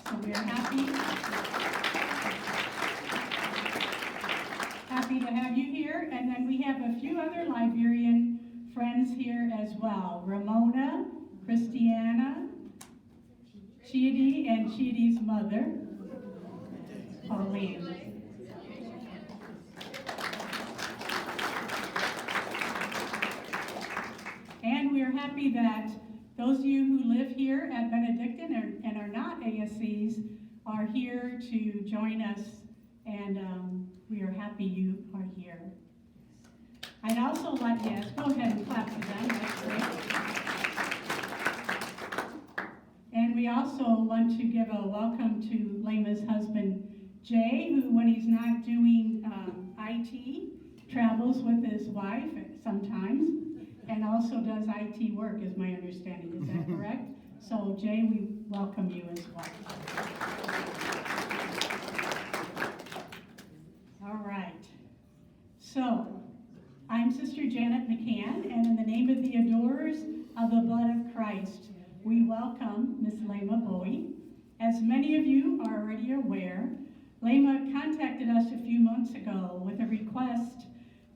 So we're happy to have you here. And then we have a few other Liberian friends here as well. Ramona, Christiana, Chidi, and Chidi's mother, Pauline. And we are happy that those of you who live here at Benedictine and are not ASCs are here to join us, and we are happy you are here. I'd also like, yes, go ahead and clap for them, that's great. And we also want to give a welcome to Leymah's husband, Jay, who when he's not doing IT, travels with his wife sometimes, and also does IT work, is my understanding. Is that correct? So, Jay, we welcome you as well. All right. So, I'm Sister Janet McCann, and in the name of the adorers of the blood of Christ, we welcome Miss Leymah Gbowee. As many of you are already aware, Leymah contacted us a few months ago with a request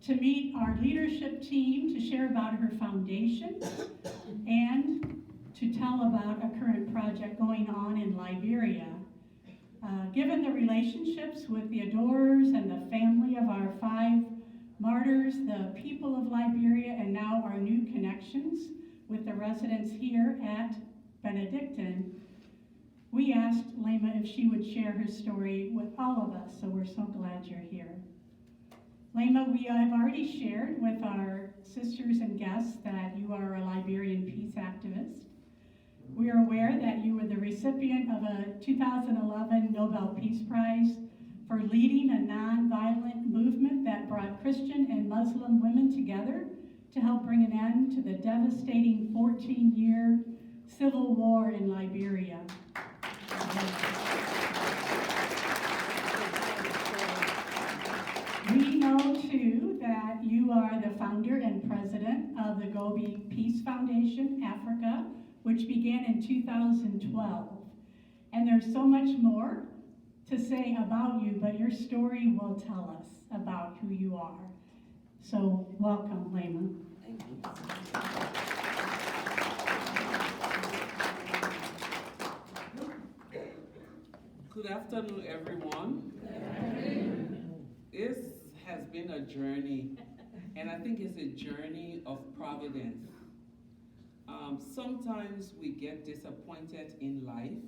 to meet our leadership team to share about her foundation and to tell about a current project going on in Liberia. Given the relationships with the adorers and the family of our 5 martyrs, the people of Liberia, and now our new connections with the residents here at Benedictine, we asked Leymah if she would share her story with all of us, so we're so glad you're here. Leymah, we have already shared with our sisters and guests that you are a Liberian peace activist. We are aware that you were the recipient of a 2011 Nobel Peace Prize for leading a nonviolent movement that brought Christian and Muslim women together to help bring an end to the devastating 14-year civil war in Liberia. We know, too, that you are the founder and president of the Gbowee Peace Foundation Africa, which began in 2012. And there's so much more to say about you, but your story will tell us about who you are. So, welcome, Leymah. Thank you. Good afternoon, everyone. This has been a journey, and I think it's a journey of providence. Sometimes we get disappointed in life,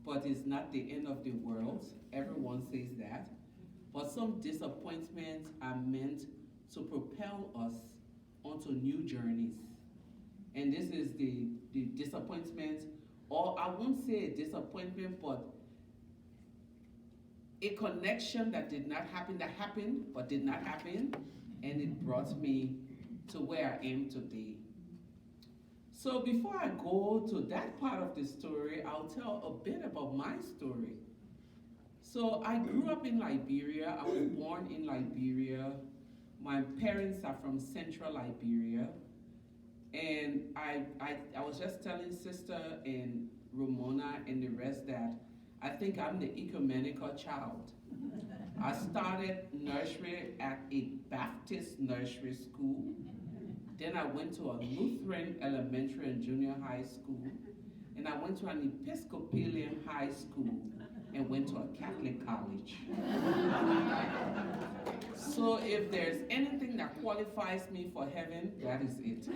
but it's not the end of the world. Everyone says that. But some disappointments are meant to propel us onto new journeys. And this is the disappointment, or I won't say a disappointment, but a connection that did not happen, that happened but did not happen, and it brought me to where I am today. So before I go to that part of the story, I'll tell a bit about my story. So I grew up in Liberia. I was born in Liberia. My parents are from central Liberia. And I was just telling Sister and Ramona and the rest that I think I'm the ecumenical child. I started nursery at a Baptist nursery school. Then I went to a Lutheran elementary and junior high school. And I went to an Episcopalian high school and went to a Catholic college. So if there's anything that qualifies me for heaven, that is it.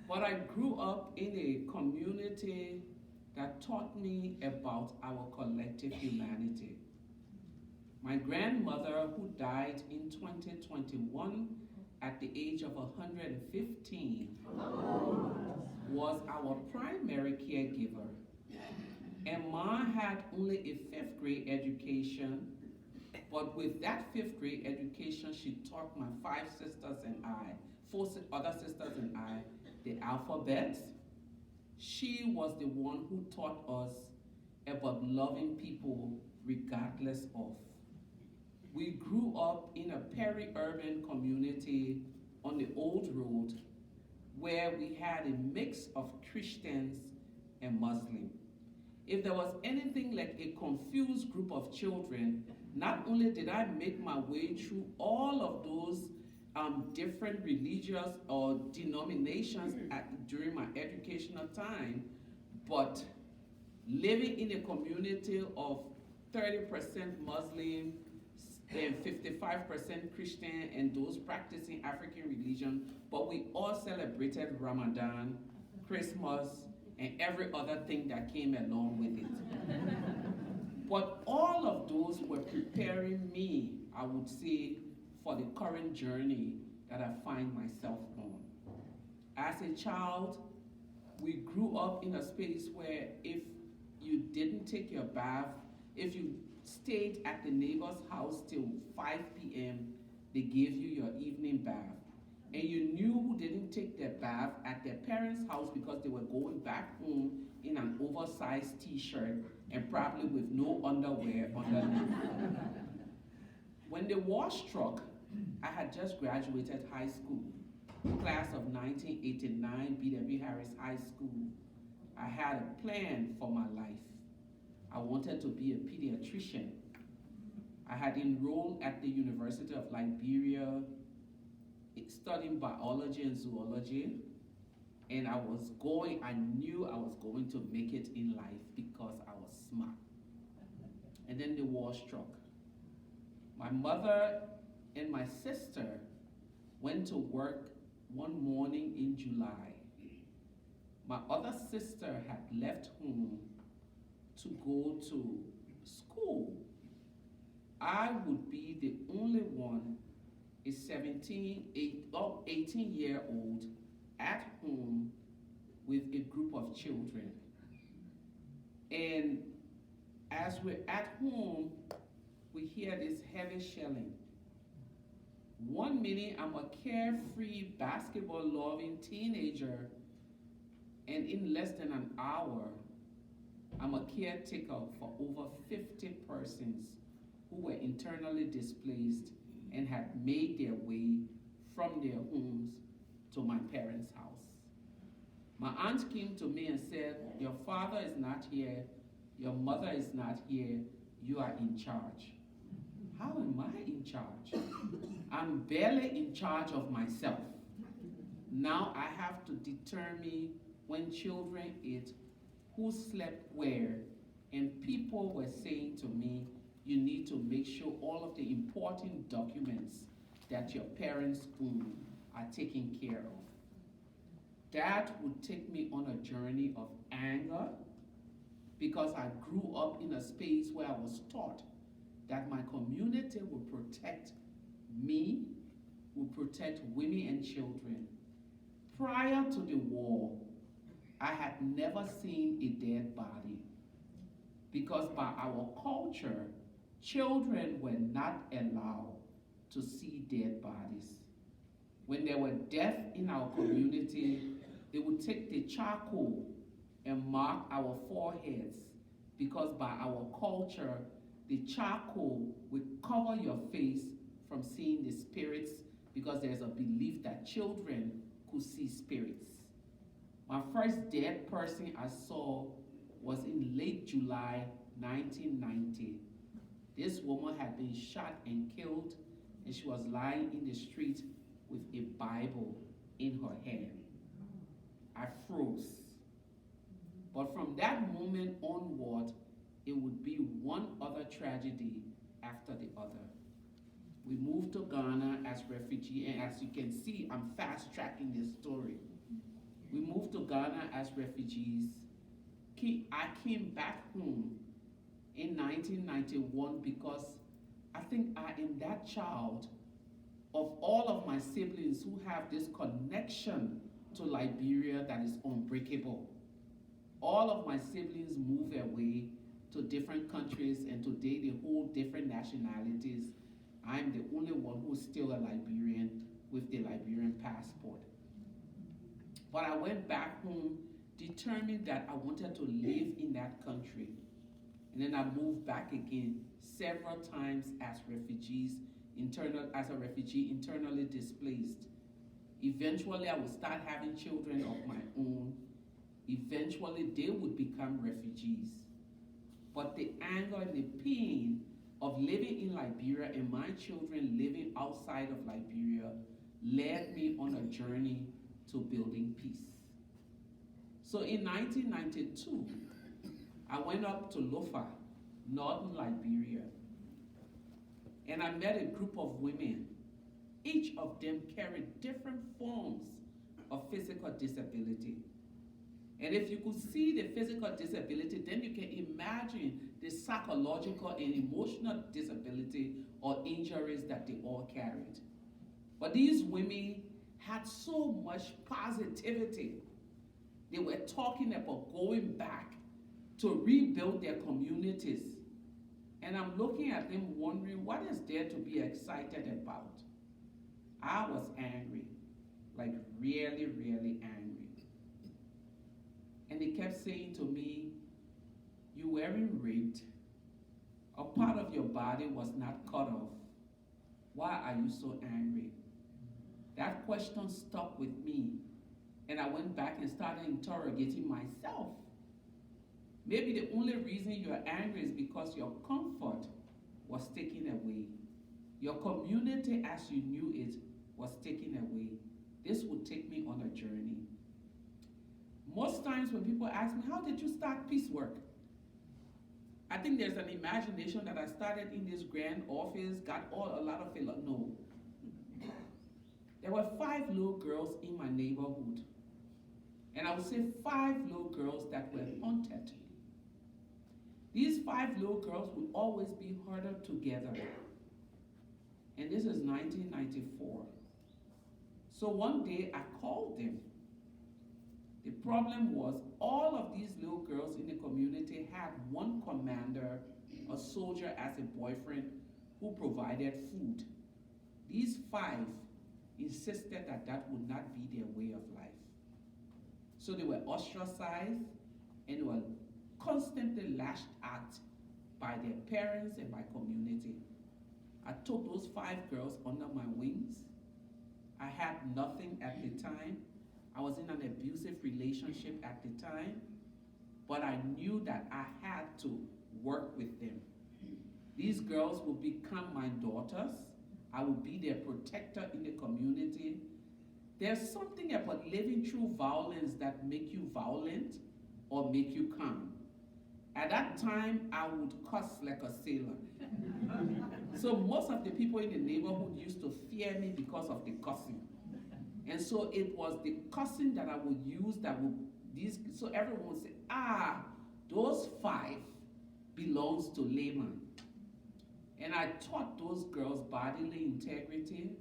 But I grew up in a community that taught me about our collective humanity. My grandmother, who died in 2021 at the age of 115, was our primary caregiver. And Ma had only a 5th grade education, but with that 5th grade education, she taught my 5 sisters and I, 4 other sisters and I, the alphabet. She was the one who taught us about loving people regardless of. We grew up in a peri-urban community on the old road where we had a mix of Christians and Muslim. If there was anything like a confused group of children, not only did I make my way through all of those different religious or denominations during my educational time, but living in a community of 30% Muslim and 55% Christian and those practicing African religion, but we all celebrated Ramadan, Christmas, and every other thing that came along with it. But all of those were preparing me, I would say, for the current journey that I find myself on. As a child, we grew up in a space where if you didn't take your bath, if you stayed at the neighbor's house till 5 p.m., they gave you your evening bath. And you knew who didn't take their bath at their parents' house because they were going back home in an oversized t-shirt and probably with no underwear underneath. When the war struck, I had just graduated high school, class of 1989, B.W. Harris High School. I had a plan for my life. I wanted to be a pediatrician. I had enrolled at the University of Liberia, studying biology and zoology, and I knew I was going to make it in life because I was smart. And then the war struck. My mother and my sister went to work one morning in July. My other sister had left home to go to school. I would be the only one, a 18-year-old at home with a group of children. And as we're at home, we hear this heavy shelling. 1 minute, I'm a carefree, basketball-loving teenager, and in less than an hour, I'm a caretaker for over 50 persons who were internally displaced and had made their way from their homes to my parents' house. My aunt came to me and said, "Your father is not here, your mother is not here, you are in charge." How am I in charge? I'm barely in charge of myself. Now I have to determine when children ate, who slept where, and people were saying to me, you need to make sure all of the important documents that your parents own are taken care of. That would take me on a journey of anger because I grew up in a space where I was taught that my community would protect me, would protect women and children. Prior to the war, I had never seen a dead body because by our culture, children were not allowed to see dead bodies. When there were deaths in our community, they would take the charcoal and mark our foreheads because by our culture, the charcoal would cover your face from seeing the spirits because there's a belief that children could see spirits. My first dead person I saw was in late July 1990. This woman had been shot and killed, and she was lying in the street with a Bible in her hand. I froze. But from that moment onward, it would be one other tragedy after the other. We moved to Ghana as refugees, and as you can see, I'm fast tracking this story. We moved to Ghana as refugees. I came back home in 1991 because I think I am that child of all of my siblings who have this connection to Liberia that is unbreakable. All of my siblings moved away to different countries, and today they hold different nationalities. I'm the only one who's still a Liberian with the Liberian passport. But I went back home determined that I wanted to live in that country. And then I moved back again several times as a refugee internally displaced. Eventually I would start having children of my own, eventually they would become refugees. But the anger and the pain of living in Liberia and my children living outside of Liberia led me on a journey to building peace. So in 1992, I went up to Lofa, northern Liberia, and I met a group of women. Each of them carried different forms of physical disability. And if you could see the physical disability, then you can imagine the psychological and emotional disability or injuries that they all carried. But these women had so much positivity. They were talking about going back to rebuild their communities. And I'm looking at them wondering, what is there to be excited about? I was angry, like really, really angry. And they kept saying to me, you weren't raped. A part of your body was not cut off. Why are you so angry? That question stuck with me. And I went back and started interrogating myself. Maybe the only reason you're angry is because your comfort was taken away. Your community as you knew it was taken away. This would take me on a journey. Most times when people ask me, how did you start peace work? I think there's an imagination that I started in this grand office, got a lot of it. No. There were 5 little girls in my neighborhood. And I would say 5 little girls that were haunted. These 5 little girls would always be huddled together. And this is 1994. So one day I called them. The problem was all of these little girls in the community had one commander, a soldier as a boyfriend who provided food. These 5 insisted that that would not be their way of life. So they were ostracized and they were constantly lashed at by their parents and by community. I took those 5 girls under my wings. I had nothing at the time. I was in an abusive relationship at the time, but I knew that I had to work with them. These girls would become my daughters. I would be their protector in the community. There's something about living through violence that make you violent or make you calm. At that time, I would cuss like a sailor. So most of the people in the neighborhood used to fear me because of the cussing. And so it was the cussing that I would use so everyone would say, those 5 belongs to Leymah. And I taught those girls bodily integrity,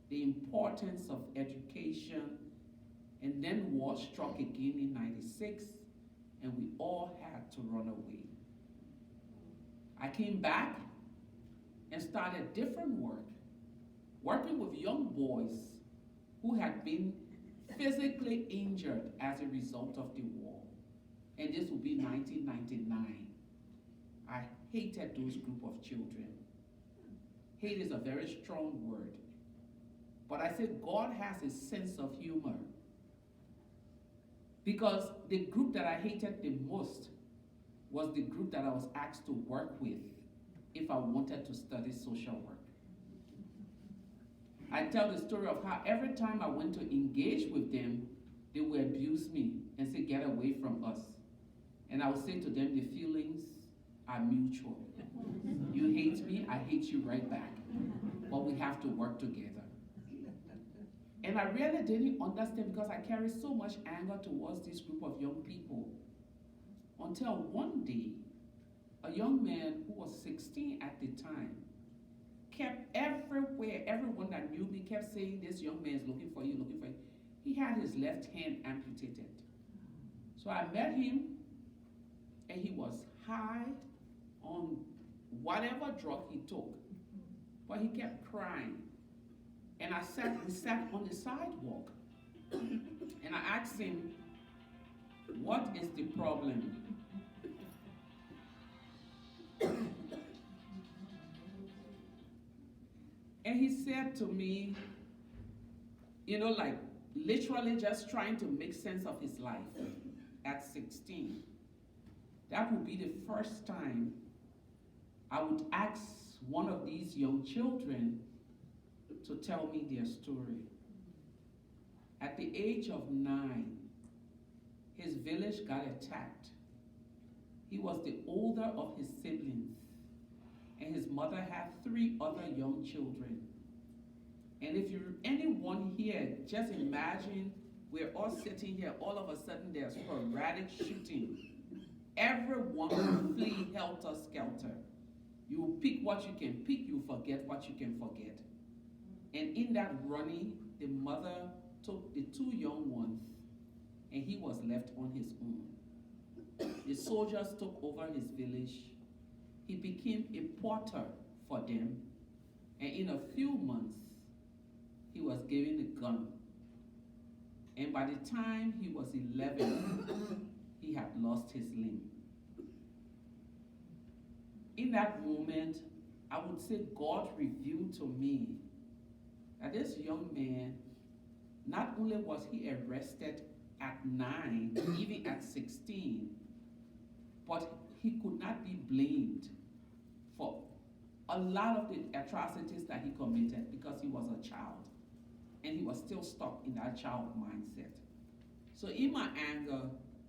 the importance of education, and then war struck again in 96, and we all had to run away. I came back and started different work, working with young boys who had been physically injured as a result of the war. And this would be 1999. I hated those group of children. Hate is a very strong word. But I said God has a sense of humor. Because the group that I hated the most was the group that I was asked to work with if I wanted to study social work. I tell the story of how every time I went to engage with them, they would abuse me and say, get away from us. And I would say to them, the feelings are mutual. You hate me, I hate you right back. But we have to work together. And I really didn't understand because I carried so much anger towards this group of young people. Until one day, a young man who was 16 at the time kept everywhere, everyone that knew me kept saying, this young man is looking for you, looking for you. He had his left hand amputated. So I met him, and he was high on whatever drug he took. But he kept crying. And we sat on the sidewalk. And I asked him, what is the problem? And he said to me, like literally just trying to make sense of his life. at 16. That would be the first time I would ask one of these young children to tell me their story. At the age of 9, his village got attacked. He was the older of his siblings, and his mother had 3 other young children. And if you're anyone here, just imagine we're all sitting here, all of a sudden there's sporadic shooting. Everyone will flee helter-skelter. You will pick what you can pick, you forget what you can forget. And in that running, the mother took the 2 young ones, and he was left on his own. The soldiers took over his village. He became a porter for them, and in a few months, he was given a gun. And by the time he was 11, he had lost his limb. In that moment, I would say God revealed to me that this young man, not only was he arrested at 9, even at 16, but he could not be blamed for a lot of the atrocities that he committed because he was a child. And he was still stuck in that child mindset. So in my anger,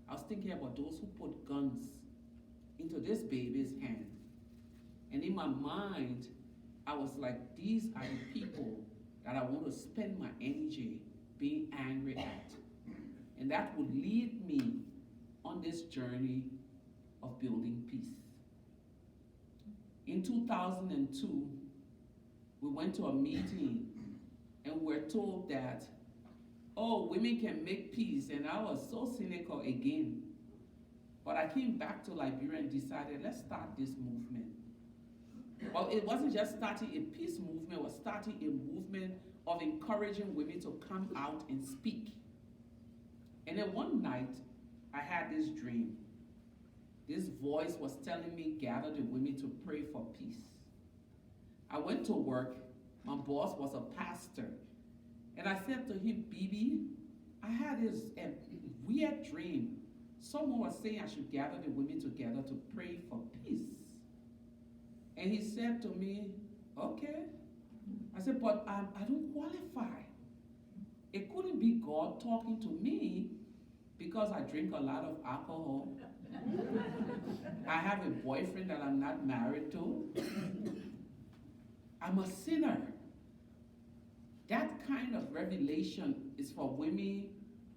I was thinking about those who put guns into this baby's hand. And in my mind, I was like, these are the people that I want to spend my energy being angry at. And that would lead me on this journey of building peace. In 2002, we went to a meeting and we're told that, oh, women can make peace, and I was so cynical again. But I came back to Liberia and decided, let's start this movement. Well, it wasn't just starting a peace movement, it was starting a movement of encouraging women to come out and speak. And then one night, I had this dream. This voice was telling me, gather the women to pray for peace. I went to work. My boss was a pastor. And I said to him, Bibi, I had this weird dream. Someone was saying I should gather the women together to pray for peace. And he said to me, okay. I said, but I don't qualify. It couldn't be God talking to me because I drink a lot of alcohol. I have a boyfriend that I'm not married to. I'm a sinner. That kind of revelation is for women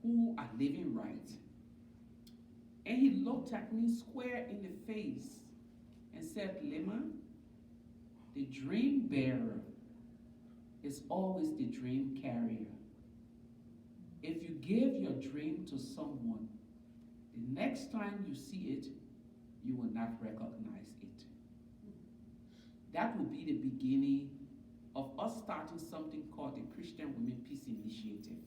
who are living right. And he looked at me square in the face and said, Leymah, the dream bearer is always the dream carrier. If you give your dream to someone, the next time you see it, you will not recognize it. That will be the beginning of us starting something called the Christian Women Peace Initiative.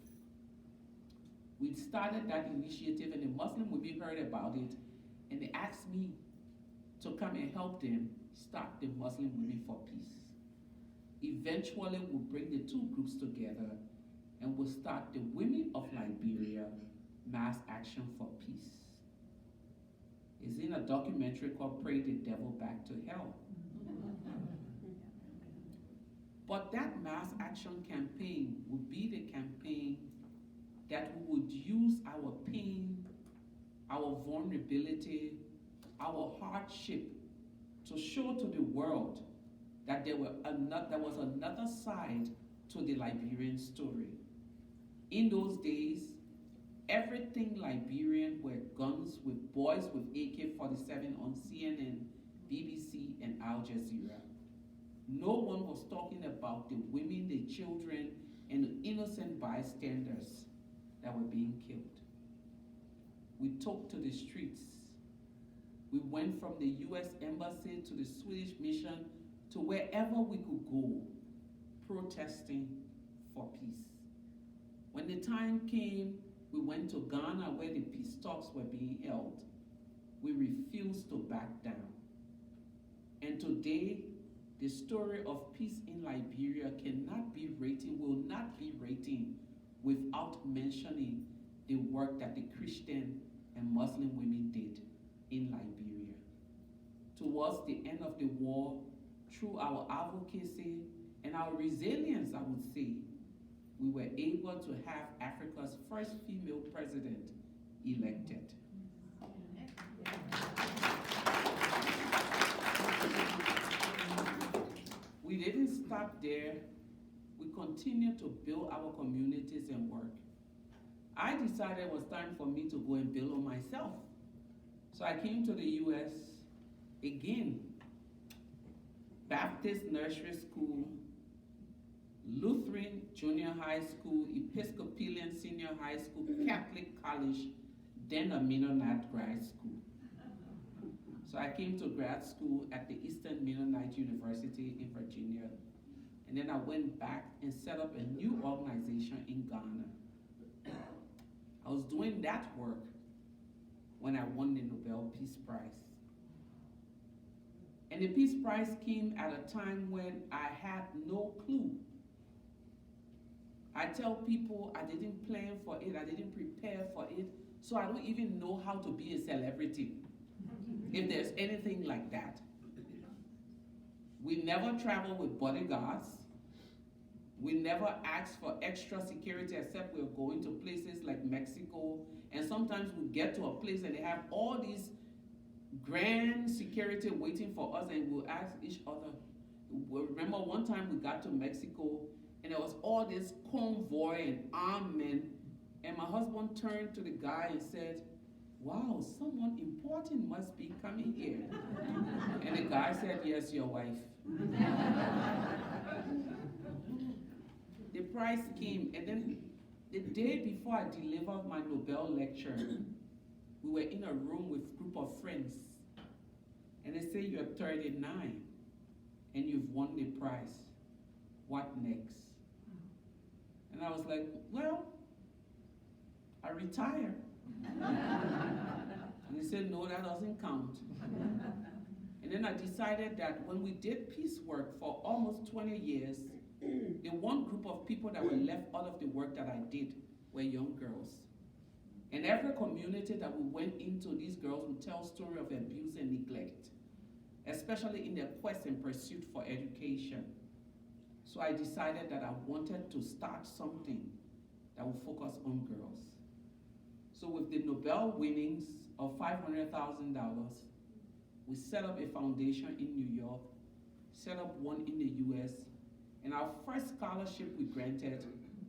We started that initiative and the Muslim women heard about it and they asked me to come and help them start the Muslim Women for Peace. Eventually we'll bring the 2 groups together and we'll start the Women of Liberia Mass Action for Peace. It's in a documentary called Pray the Devil Back to Hell. But that mass action campaign would be the campaign that we would use our pain, our vulnerability, our hardship to show to the world that there was another side to the Liberian story. In those days, everything Liberian were guns with boys with AK-47 on CNN, BBC, and Al Jazeera. No one was talking about the women, the children, and the innocent bystanders that were being killed. We took to the streets. We went from the US Embassy to the Swedish Mission to wherever we could go, protesting for peace. When the time came, we went to Ghana where the peace talks were being held. We refused to back down. And today, the story of peace in Liberia cannot be written, will not be written without mentioning the work that the Christian and Muslim women did in Liberia. Towards the end of the war, through our advocacy and our resilience, I would say, we were able to have Africa's first female president elected. We didn't stop there. We continued to build our communities and work. I decided it was time for me to go and build on myself. So I came to the US again. Baptist Nursery School, Lutheran Junior High School, Episcopalian Senior High School, Catholic College, then a Mennonite grad school. So I came to grad school at the Eastern Mennonite University in Virginia. And then I went back and set up a new organization in Ghana. I was doing that work when I won the Nobel Peace Prize. And the Peace Prize came at a time when I had no clue. I tell people I didn't plan for it, I didn't prepare for it, so I don't even know how to be a celebrity, if there's anything like that. We never travel with bodyguards. We never ask for extra security except we're going to places like Mexico, and sometimes we get to a place and they have all these grand security waiting for us, and we'll ask each other. Remember one time we got to Mexico and there was all this convoy and armed men, and my husband turned to the guy and said, "Wow, someone important must be coming here." And the guy said, "Yes, your wife." The prize came, and then the day before I delivered my Nobel lecture, we were in a room with a group of friends, and they say, "You're 39 and you've won the prize. What next?" And I was like, "Well, I retire." And they said, "No, that doesn't count." And then I decided that when we did peace work for almost 20 years, the one group of people that were left out of the work that I did were young girls. And every community that we went into, these girls would tell stories of abuse and neglect, especially in their quest and pursuit for education. So I decided that I wanted to start something that would focus on girls. So with the Nobel winnings of $500,000, we set up a foundation in New York, set up one in the US, and our first scholarship we granted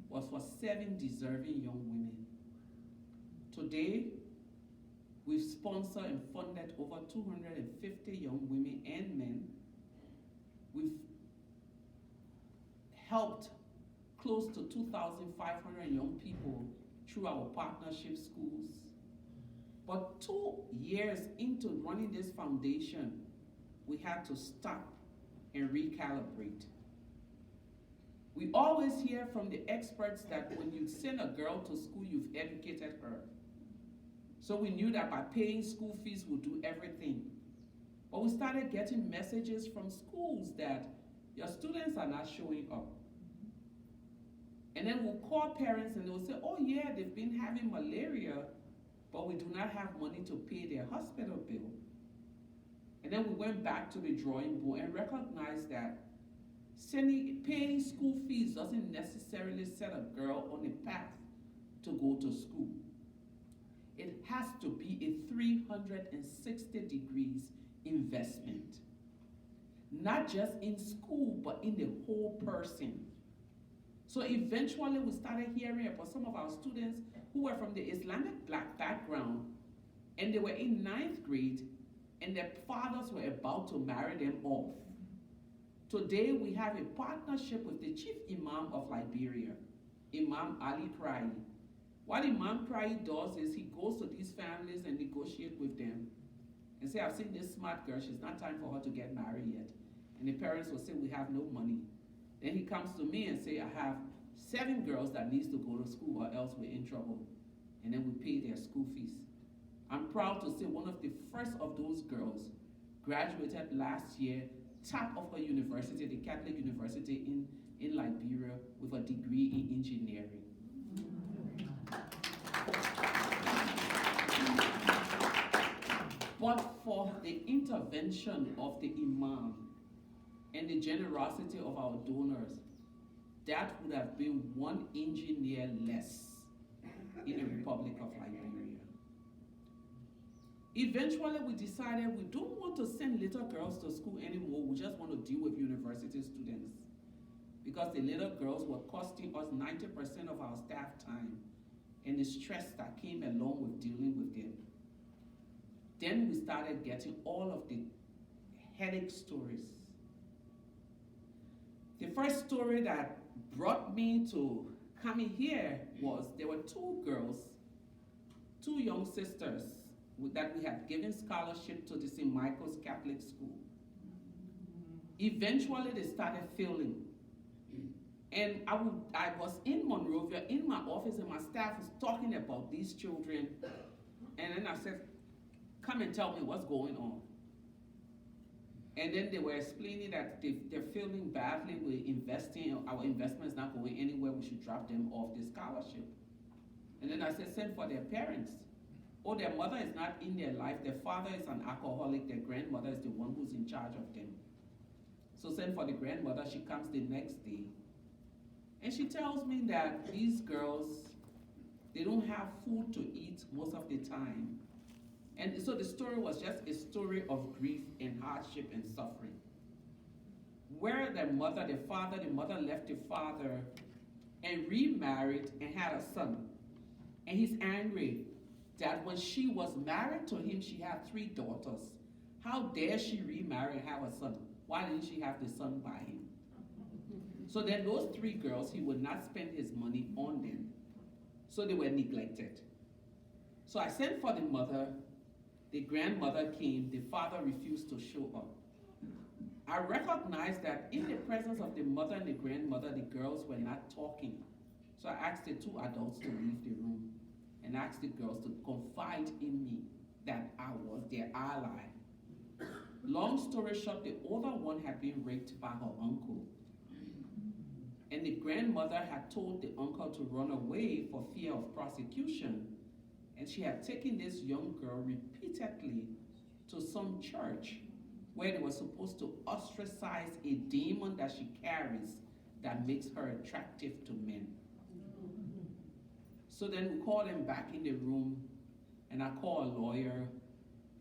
was for 7 deserving young women. Today, we've sponsored and funded over 250 young women and men. We've helped close to 2,500 young people through our partnership schools. But 2 years into running this foundation, we had to stop and recalibrate. We always hear from the experts that when you send a girl to school, you've educated her. So we knew that by paying school fees, we'll do everything. But we started getting messages from schools that your students are not showing up. And then we'll call parents and they'll say, "Oh yeah, they've been having malaria, but we do not have money to pay their hospital bill." And then we went back to the drawing board and recognized that paying school fees doesn't necessarily set a girl on a path to go to school. It has to be a 360 degrees investment. Not just in school, but in the whole person. So eventually we started hearing about some of our students who were from the Islamic black background, and they were in 9th grade, and their fathers were about to marry them off. Today we have a partnership with the chief imam of Liberia, Imam Ali Krai. What Imam Krai does is he goes to these families and negotiates with them and say, "I've seen this smart girl, she's not time for her to get married yet." And the parents will say, "We have no money." Then he comes to me and say, "I have 7 girls that needs to go to school or else we're in trouble." And then we pay their school fees. I'm proud to say one of the first of those girls graduated last year, top of her university, the Catholic University in Liberia, with a degree in engineering. But for the intervention of the imam and the generosity of our donors, that would have been one engineer less in the Republic of Liberia. Eventually, we decided we don't want to send little girls to school anymore. We just want to deal with university students, because the little girls were costing us 90% of our staff time and the stress that came along with dealing with them. Then we started getting all of the headache stories. The first story that brought me to coming here was there were two girls, two young sisters that we had given scholarship to the St. Michael's Catholic School. Eventually they started failing. And I was in Monrovia, in my office, and my staff was talking about these children. And then I said, come and tell me what's going on. And then they were explaining that they're failing badly, we're investing, our investment is not going anywhere, we should drop them off the scholarship. And then I said, send for their parents. Oh, their mother is not in their life, their father is an alcoholic, their grandmother is the one who's in charge of them. So send for the grandmother, she comes the next day. And she tells me that these girls, they don't have food to eat most of the time. And so the story was just a story of grief and hardship and suffering. Where the mother left the father and remarried and had a son. And he's angry that when she was married to him, she had 3 daughters. How dare she remarry and have a son? Why didn't she have the son by him? So then those 3 girls, he would not spend his money on them. So they were neglected. So I sent for the mother. The grandmother came, the father refused to show up. I recognized that in the presence of the mother and the grandmother, the girls were not talking. So I asked the 2 adults to leave the room and asked the girls to confide in me that I was their ally. Long story short, the older one had been raped by her uncle. And the grandmother had told the uncle to run away for fear of prosecution. And she had taken this young girl repeatedly to some church where they were supposed to ostracize a demon that she carries that makes her attractive to men. So then we called them back in the room, and I called a lawyer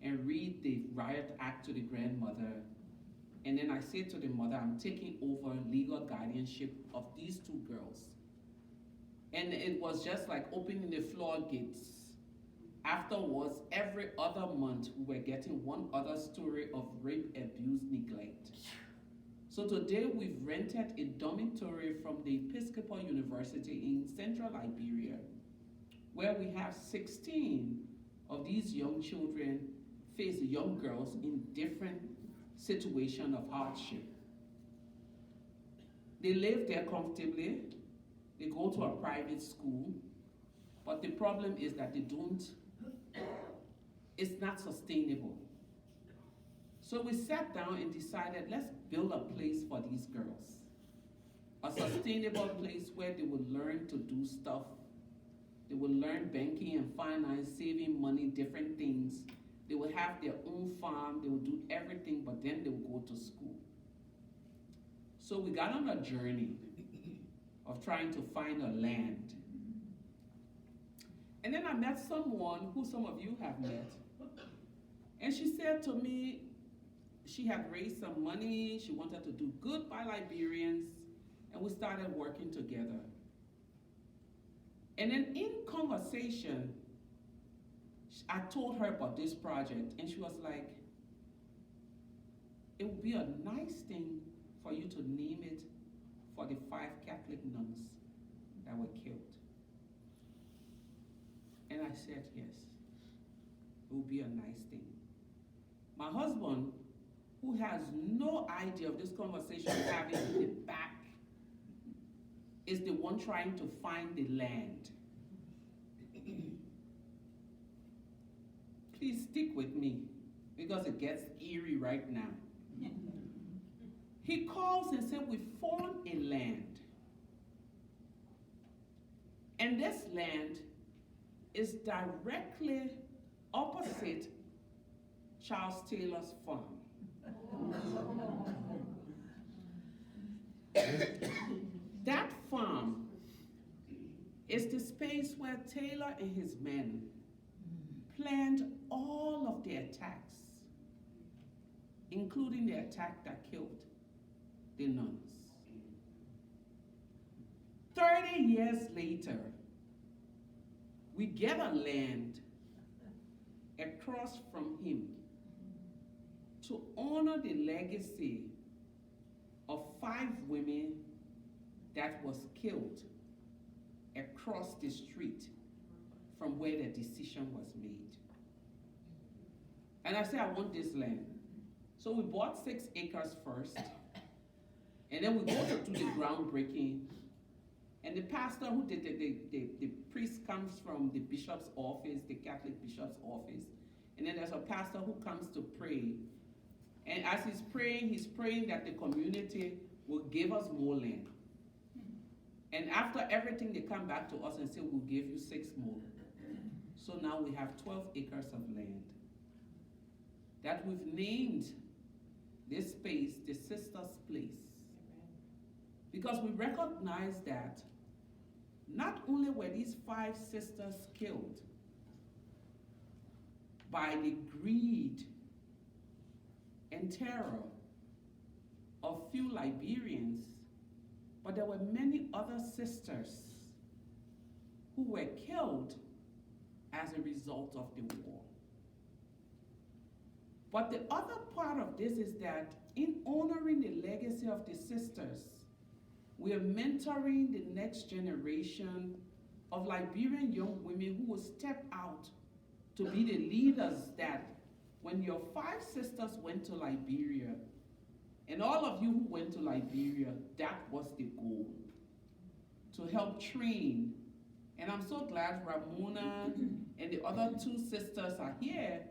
and read the riot act to the grandmother. And then I said to the mother, I'm taking over legal guardianship of these 2 girls. And it was just like opening the floodgates. Afterwards, every other month, we were getting one other story of rape, abuse, neglect. So today we've rented a dormitory from the Episcopal University in Central Liberia, where we have 16 of these young children, young girls in different situations of hardship. They live there comfortably, they go to a private school, but the problem is that it's not sustainable. So we sat down and decided, let's build a place for these girls. A sustainable place where they will learn to do stuff. They will learn banking and finance, saving money, different things. They will have their own farm, they will do everything, but then they will go to school. So we got on a journey of trying to find a land. And then I met someone who some of you have met. And she said to me, she had raised some money, she wanted to do good by Liberians, and we started working together. And then in conversation, I told her about this project, and she was like, it would be a nice thing for you to name it for the 5 Catholic nuns that were killed. And I said, yes, it would be a nice thing. My husband, who has no idea of this conversation we're having in the back, is the one trying to find the land. Please stick with me, because it gets eerie right now. He calls and said, we found a land. And this land is directly opposite Charles Taylor's farm. That farm is the space where Taylor and his men planned all of the attacks, including the attack that killed the nuns. 30 years later, we get a land across from him to honor the legacy of 5 women that was killed across the street from where the decision was made. And I said, I want this land. So we bought 6 acres first, and then we go to do the groundbreaking. And the pastor who did the priest comes from the bishop's office, the Catholic bishop's office. And then there's a pastor who comes to pray. And as he's praying that the community will give us more land. And after everything, they come back to us and say, we'll give you 6 more. So now we have 12 acres of land that we've named this space the Sisters' Place. Because we recognize that not only were these 5 sisters killed by the greed and terror of few Liberians, but there were many other sisters who were killed as a result of the war. But the other part of this is that in honoring the legacy of the sisters, we are mentoring the next generation of Liberian young women who will step out to be the leaders that when your 5 sisters went to Liberia, and all of you who went to Liberia, that was the goal, to help train. And I'm so glad Ramona and the other 2 sisters are here,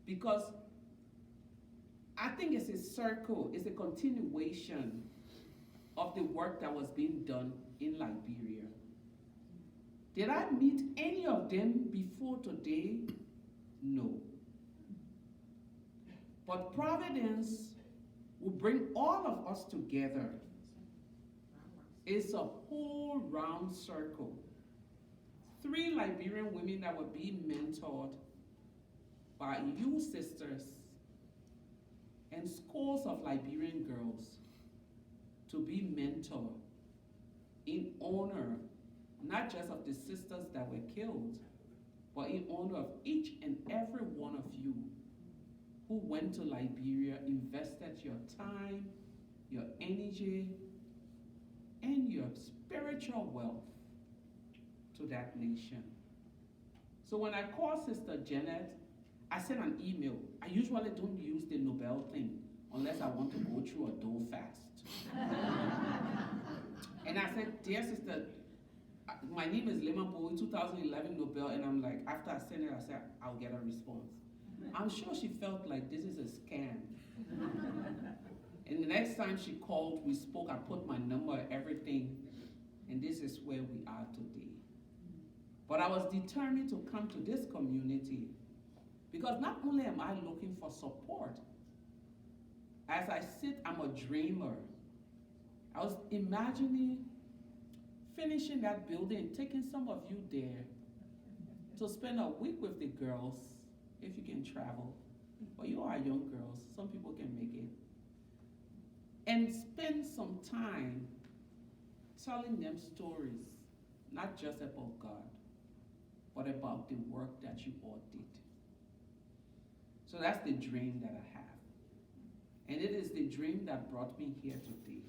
because I think it's a circle, it's a continuation of the work that was being done in Liberia. Did I meet any of them before today? No. But Providence will bring all of us together. It's a whole round circle. 3 Liberian women that were being mentored by you sisters and scores of Liberian girls to be mentored in honor, not just of the sisters that were killed, but in honor of each and every one of you who went to Liberia, invested your time, your energy, and your spiritual wealth to that nation. So when I call Sister Janet, I send an email. I usually don't use the Nobel thing unless I want to go through a dough fast. And I said, dear sister, my name is Leymah Gbowee, 2011 Nobel, and I'm like, after I sent it, I said, I'll get a response. I'm sure she felt like this is a scam. And the next time she called, we spoke, I put my number, everything, and this is where we are today. But I was determined to come to this community because not only am I looking for support, as I sit, I'm a dreamer. I was imagining finishing that building, taking some of you there to spend a week with the girls, if you can travel. But you are young girls, some people can make it. And spend some time telling them stories, not just about God, but about the work that you all did. So that's the dream that I have. And it is the dream that brought me here today.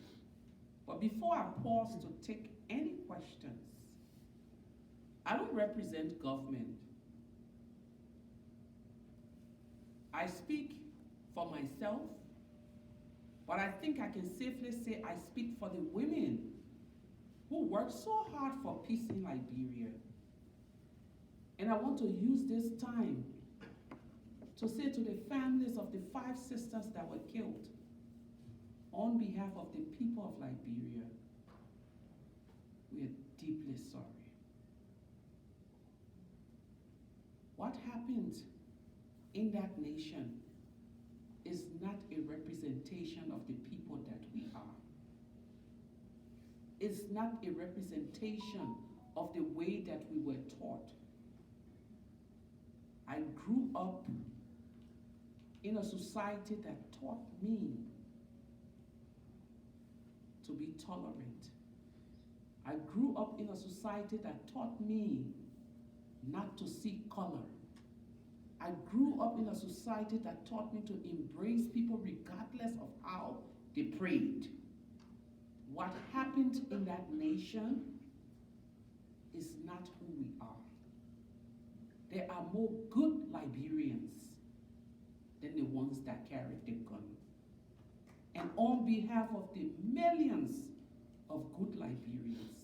But before I pause to take any questions, I don't represent government. I speak for myself, but I think I can safely say I speak for the women who worked so hard for peace in Liberia. And I want to use this time to say to the families of the 5 sisters that were killed, on behalf of the people of Liberia, we are deeply sorry. What happened in that nation representation of the people that we are. It's not a representation of the way that we were taught. I grew up in a society that taught me to be tolerant. I grew up in a society that taught me not to see color. I grew up in a society that taught me to embrace people regardless of how they prayed. What happened in that nation is not who we are. There are more good Liberians than the ones that carried the gun. And on behalf of the millions of good Liberians,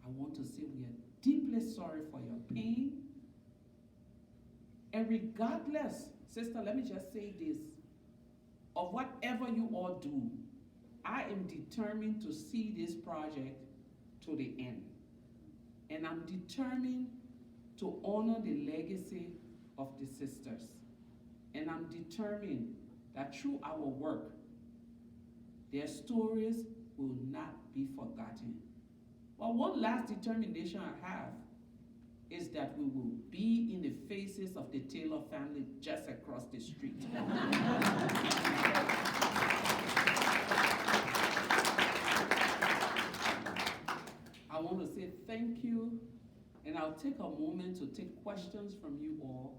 I want to say we are deeply sorry for your pain. And regardless, sister, let me just say this, of whatever you all do, I am determined to see this project to the end. And I'm determined to honor the legacy of the sisters. And I'm determined that through our work, their stories will not be forgotten. But one last determination I have is that we will be in the faces of the Taylor family just across the street. I want to say thank you, and I'll take a moment to take questions from you all,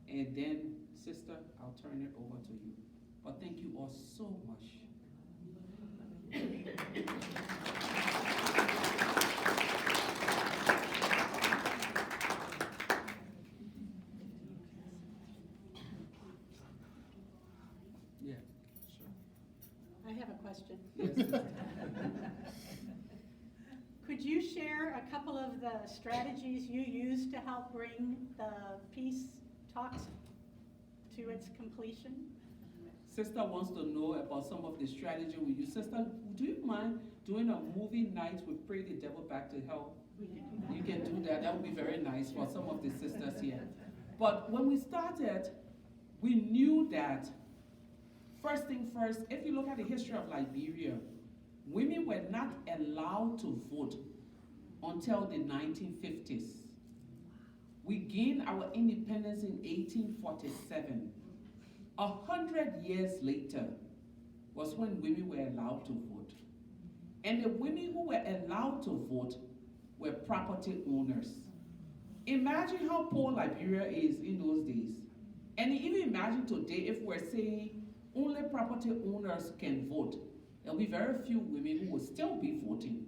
and then, sister, I'll turn it over to you. But thank you all so much. Yeah, sure. I have a question. Yes, sister. Could you share a couple of the strategies you used to help bring the peace talks to its completion? Sister wants to know about some of the strategy we use. Sister, do you mind doing a movie night with Pray the Devil Back to Hell? We can do that. You can do that. That would be very nice for some of the sisters here. But when we started, we knew that, first thing first, if you look at the history of Liberia, women were not allowed to vote until the 1950s. We gained our independence in 1847. 100 years later was when women were allowed to vote. And the women who were allowed to vote were property owners. Imagine how poor Liberia is in those days. And even imagine today if we're saying only property owners can vote. There'll be very few women who will still be voting.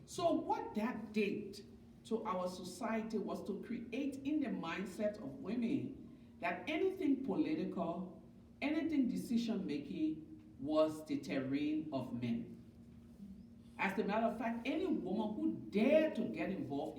So what that did to our society was to create in the mindset of women that anything political, anything decision-making was the terrain of men. As a matter of fact, any woman who dared to get involved in